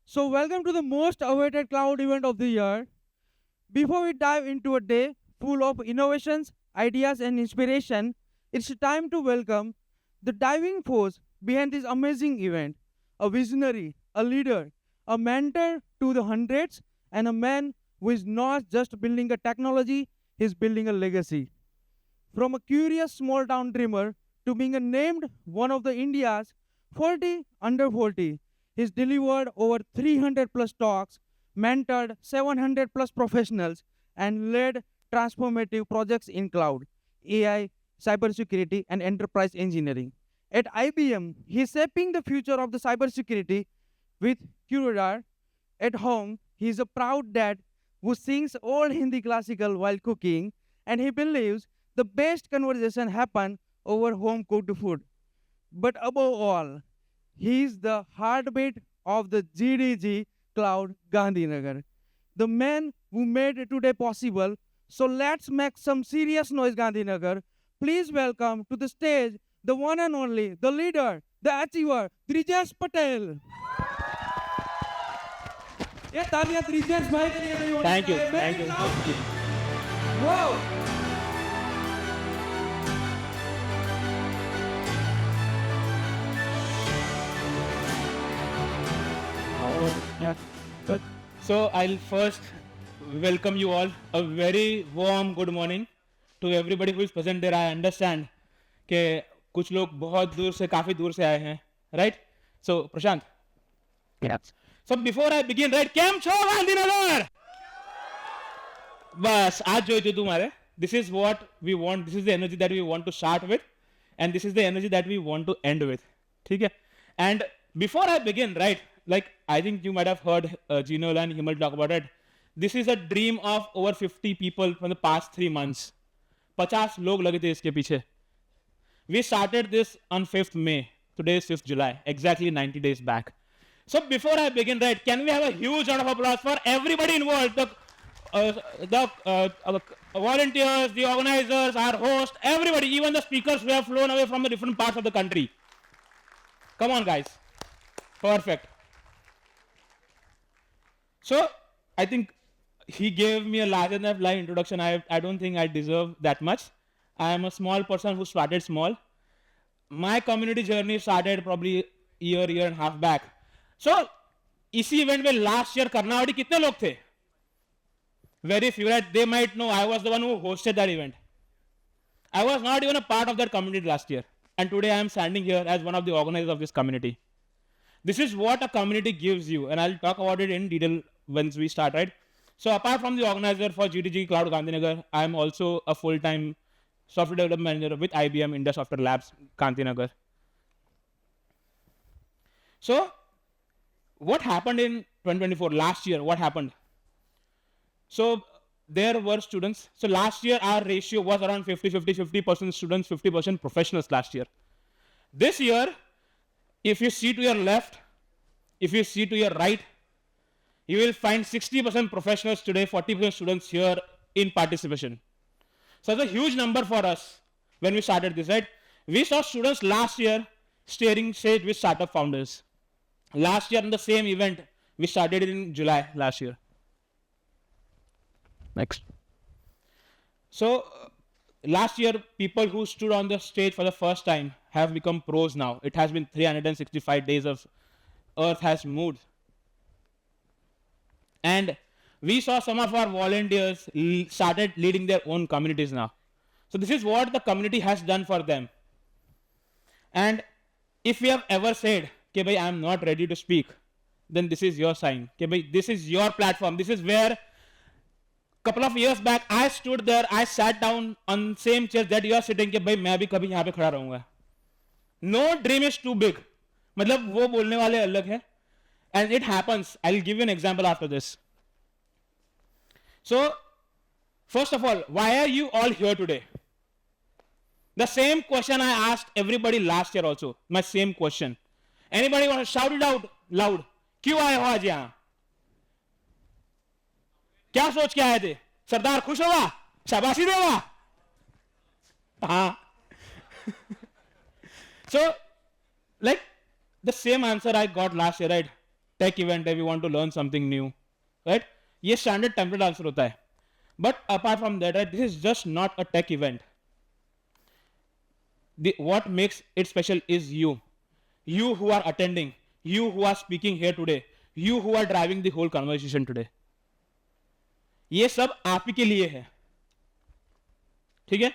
So, welcome to the most awaited cloud event of the year. Before we dive into a day full of innovations, ideas, and inspiration, it's time to welcome the diving force behind this amazing event, a visionary, a leader, a mentor to the hundreds, and a man who is not just building a technology, he's building a legacy. From a curious small town dreamer to being a named one of the India's 40 under 40, he's delivered over 300 plus talks, mentored 700 plus professionals, and led transformative projects in cloud, AI, cybersecurity, and enterprise engineering. At IBM, he's shaping the future of the cybersecurity with Curadar. At home, he is a proud dad who sings old Hindi classical while cooking, and he believes the best conversation happen over home cooked food. But above all, he is the heartbeat of the GDG Cloud Gandhinagar, the man who made today possible. So let's make some serious noise, Gandhinagar. Please welcome to the stage the one and only, the leader, the achiever, Drijesh Patel. ये तालियां त्रिजेश भाई के लिए नहीं होनी Thank you. चाहिए Thank Make it you. loud. Wow. Yeah. Good. So I'll first welcome you all. A very warm good morning to everybody who is present there. I understand कि कुछ लोग बहुत दूर से काफी दूर से आए हैं, right? So Prashant. Yeah. So before I begin, right? केम छो गांधीनगर? बस आज जो है तुम्हारे. This is what we want. This is the energy that we want to start with, and this is the energy that we want to end with. ठीक है? And before I begin, right? Like I think you might have heard Gino and Himal talk about it. This is a dream of over 50 people from the past 3 months. 50 लोग लगे थे इसके पीछे. We started this on 5th May. Today is 5th July. Exactly 90 days back. So before I begin, right, can we have a huge round of applause for everybody involved? The volunteers, the organizers, our host, everybody, even the speakers who have flown away from the different parts of the country. Come on, guys. Perfect. So I think he gave me a larger than life introduction. I don't think I deserve that much. I am a small person who started small. My community journey started probably year and a half back. So इसी event में last year Karnavati कितने लोग थे? Very few, right? They might know I was the one who hosted that event. I was not even a part of that community last year. And today I am standing here as one of the organizers of this community. This is what a community gives you. And I'll talk about it in detail once we start, right? So apart from the organizer for GDG Cloud Gandhinagar, I am also a full-time software development manager with IBM India Software Labs, Gandhinagar. So what happened in 2024? Last year, what happened? So there were students. So last year, our ratio was around 50% students, 50% professionals last year. This year, if you see to your left, if you see to your right, you will find 60% professionals today, 40% students here in participation. So it's a huge number for us when we started this, right? We saw students last year steering stage with startup founders. Last year in the same event, we started it in July last year. Next. So last year, people who stood on the stage for the first time have become pros now. It has been 365 days of Earth has moved. And we saw some of our volunteers started leading their own communities now. So this is what the community has done for them. And if we have ever said, okay, bhai, I am not ready to speak, then this is your sign. Okay, bhai, this is your platform. This is where couple of years back, I stood there, I sat down on same chair that you are sitting कि भाई मैं भी कभी यहाँ पे खड़ा रहूँगा. No dream is too big. मतलब वो बोलने वाले अलग है. And it happens. I'll give you an example after this. So, first of all, why are you all here today? The same question I asked everybody last year also. My same question. Anybody want to shout it out loud? क्यों आए हो आज यहाँ? क्या सोच के आए थे? सरदार खुश होगा? शाबाशी देगा? हाँ. So, like the same answer I got last year, right? Tech event है, we want to learn something new, right? ये स्टैंडर्ड टेम्पलेट आंसर होता है. But apart from that, right, this is just not a tech event. What makes it special is you who are attending, you who are speaking here today, you who are driving the whole conversation today. ये सब आप ही के लिए है, ठीक है?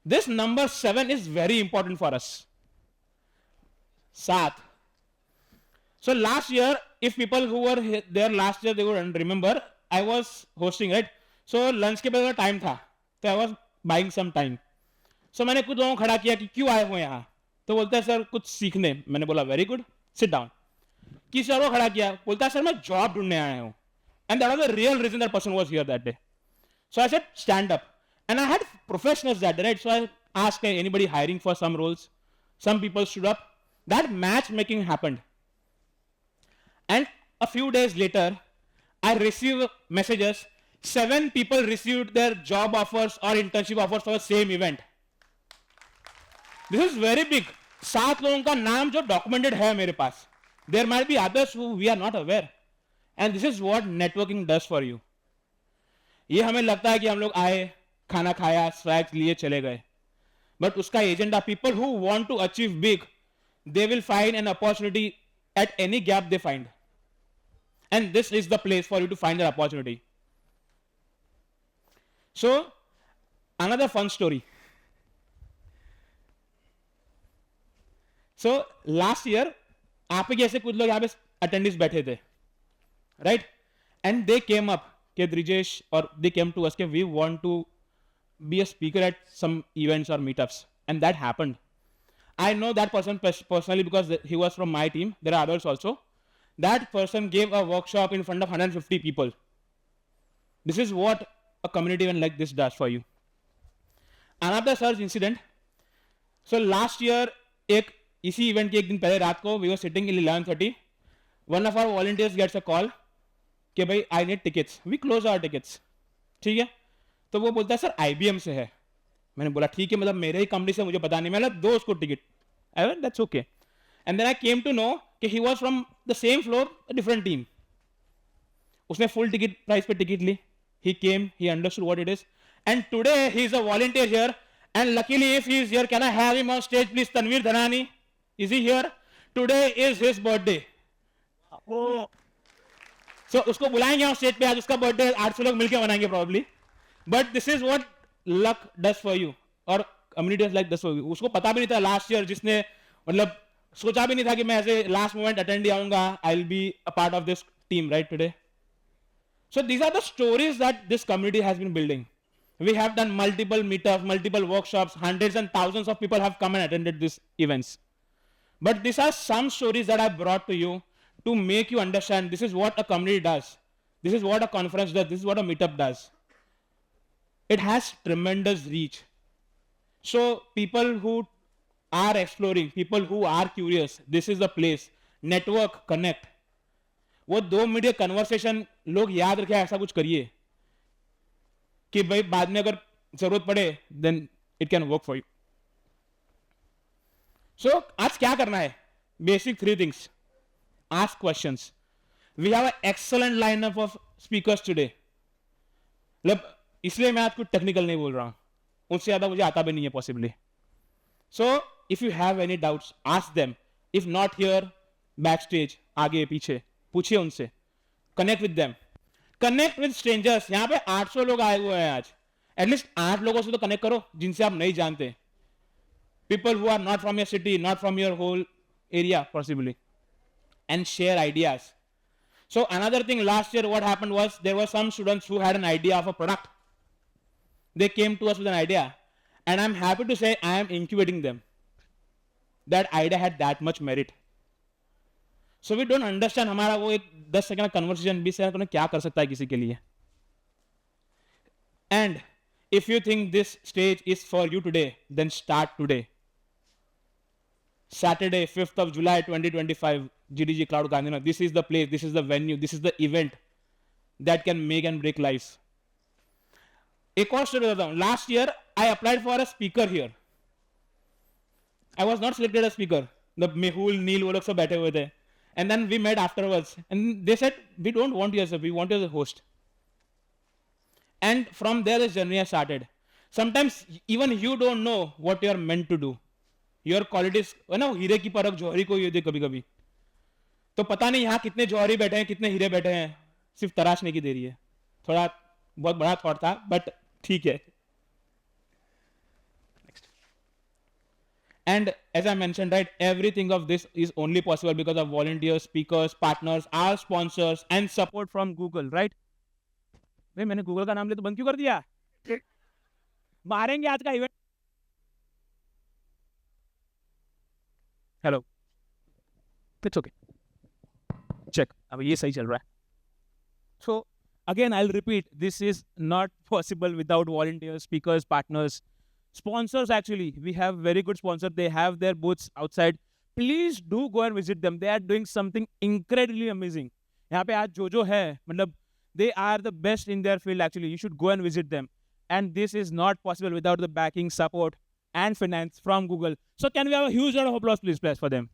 This number 7 is very important for us. 7. So last year, if people who were there last year, they would remember, I was hosting, right? So lunch के बाद टाइम था, तो I was buying some time. So मैंने कुछ लोगों को खड़ा किया कि क्यों आए हुए यहाँ, तो बोलता है सर कुछ सीखने. मैंने बोला वेरी गुड, सिट डाउन. किसी और को खड़ा किया, बोलता है सर मैं जॉब ढूंढने आया हूँ. And that was the real reason that person was here that day. So I said stand up, and I had professionals that day, right? So I asked anybody hiring for some roles. Some people stood up. That matchmaking happened. And a few days later, I received messages. 7 people received their job offers or internship offers for the same event. This is very big. 7 लोगों का नाम जो documented है मेरे पास. There might be others who we are not aware. And this is what networking does for you. ये हमें लगता है कि हम लोग आए, खाना खाया, स्वैग्स लिए, चले गए. But उसका agenda, people who want to achieve big, they will find an opportunity at any gap they find. And this is the place for you to find that opportunity. So, another fun story. So, last year, आप के ऐसे कुछ लोग यहाँ पे attendees बैठे थे, right? And they came up, के Drijesh, or they came to us, के we want to be a speaker at some events or meetups, and that happened. I know that person personally because he was from my team. There are others also. That person gave a workshop in front of 150 people. This is what a community event like this does for you. Another such incident. So last year, एक इसी event के एक दिन पहले रात को, we were sitting in 11:30. One of our volunteers gets a call कि भाई I need tickets. We close our tickets. ठीक है? तो वो बोलता है सर IBM से है. मैंने बोला ठीक है, मतलब मेरे ही कंपनी से, मुझे पता नहीं. मैंने दो उसको ticket. I went, that's okay. And then I came to know कि he was from the same floor, a different team. उसने full ticket price पे टिकट ली. He came, he understood what it is. And today he is a volunteer here. And luckily if he is here, can I have him on stage please? Tanveer Dhanani. Is he here? Today is his birthday. Oh. So उसको बुलाएंगे on stage पे, आज उसका birthday है, 800 लोग मिलके मनाएंगे probably. But this is what luck does for you. और communities like this for you. उसको पता भी नहीं था last year, जिसने मतलब सोचा भी नहीं था कि मैं ऐसे last moment attend आऊंगा. I'll be a part of this team right today. So these are the stories that this community has been building. We have done multiple meetups, multiple workshops. Hundreds and thousands of people have come and attended these events. But these are some stories that I brought to you to make you understand this is what a community does. This is what a conference does. This is what a meetup does. It has tremendous reach. So people who are exploring, people who are curious, this is the place. Network, connect. वो 2 minute conversation लोग याद रखें, ऐसा कुछ करिए कि भाई बाद में अगर जरूरत पड़े then it can work for you. So आज क्या करना है? Basic 3 things. Ask questions. We have a excellent lineup of speakers today. मतलब इसलिए मैं आज कुछ टेक्निकल नहीं बोल रहा हूं, उनसे ज्यादा मुझे आता भी नहीं है possibly. So if you have any doubts ask them. If not here, back stage, आगे पीछे, पूछिए उनसे. Connect with them. Connect with strangers. यहाँ पे 800 लोग आए हुए हैं आज. एटलीस्ट 8 लोगों से तो कनेक्ट करो जिनसे आप नहीं जानते. People who are not from your city, not from your whole area possibly, and share ideas. So another thing, last year what happened was there were some students who had an idea of a product. They came to us with an idea, and I'm happy to say I am incubating them. That idea had that much merit. So we don't understand हमारा वो एक 10 second conversation 20 second क्या कर सकता है किसी के लिए. And if you think this stage is for you today, then start today. Saturday, 5th of July 2025, GDG Cloud Gandhinagar. This is the place, this is the venue, this is the event that can make and break lives. एक और story बताता हूँ. Last year, I applied for a speaker here. I was not selected as speaker. The Mehul, Neil, वो लोग सब बैठे हुए थे. And then we met afterwards, and they said, we don't want you as a, we want you as a host. And from there, this journey has started. Sometimes even you don't know what you are meant to do. Your qualities, ना हीरे की परख जौहरी को ही होती है कभी कभी. तो पता नहीं यहाँ कितने जौहरी बैठे हैं, कितने हीरे बैठे हैं, सिर्फ तराशने की देरी है. थोड़ा बहुत बड़ा थॉट था, बट ठीक है. And as I mentioned, right, everything of this is only possible because of volunteers, speakers, partners, our sponsors, and support from Google, right? भाई मैंने गूगल का नाम ले तो बंद क्यों कर दिया? मारेंगे आज का event. Hello, it's okay, check. अब ये सही चल रहा है. So again, I'll repeat, this is not possible without volunteers, speakers, partners, sponsors. Actually, we have very good sponsors. They have their booths outside. Please do go and visit them. They are doing something incredibly amazing. यहाँ पे आज जो है, मतलब they are the best in their field. Actually, you should go and visit them. And this is not possible without the backing, support, and finance from Google. So can we have a huge round of applause, please, for them?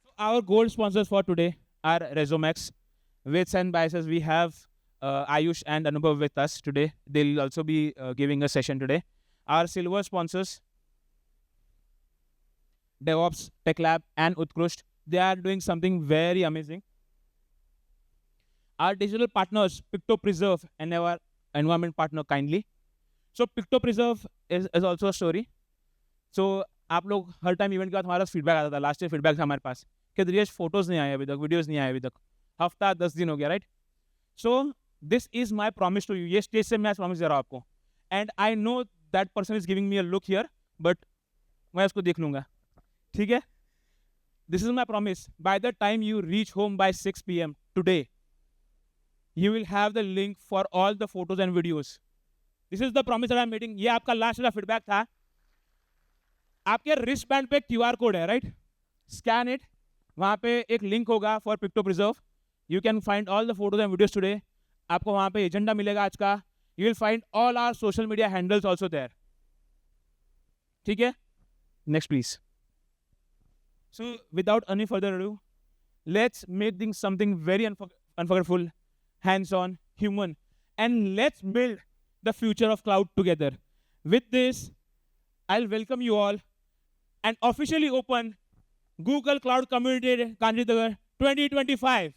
So our gold sponsors for today are Resumex. With and biases, we have Ayush and Anubhav with us today. They'll also be giving a session today. Our silver sponsors, DevOps, Tech Lab, and Utkrusht. They are doing something very amazing. Our digital partners, PictoPreserve, and our environment partner, Kindly. So PictoPreserve is also a story. So आप लोग हर time event के बाद हमारा feedback आता था. Last year feedback था हमारे पास कि दिनेश फोटोज नहीं आए अभी तक, वीडियोज नहीं आए अभी तक. हफ्ता 10 दिन हो गया, right? So this is my promise to you. ये स्टेज से मैं प्रॉमिस दे रहा हूँ आपको. And I know that person is giving me a look here, but मैं उसको देख लूंगा, ठीक है? This is my promise. By the time you reach home by 6 PM today, you will have the link for all the photos and videos. This is the promise that I'm making. ये आपका last वाला feedback था. आपके wrist band पे QR code है, right? Scan it. वहाँ पे एक लिंक होगा for PictoPreserve. You can find all the photos and videos today. आपको वहाँ पे एजेंडा मिलेगा आज का. You will find all our social media handles also there. ठीक है? Next, please. So without any further ado, let's make things something very unforgettable, hands-on, human, and let's build the future of cloud together. With this, I'll welcome you all and officially open Google Cloud Community Kanjinagar 2025.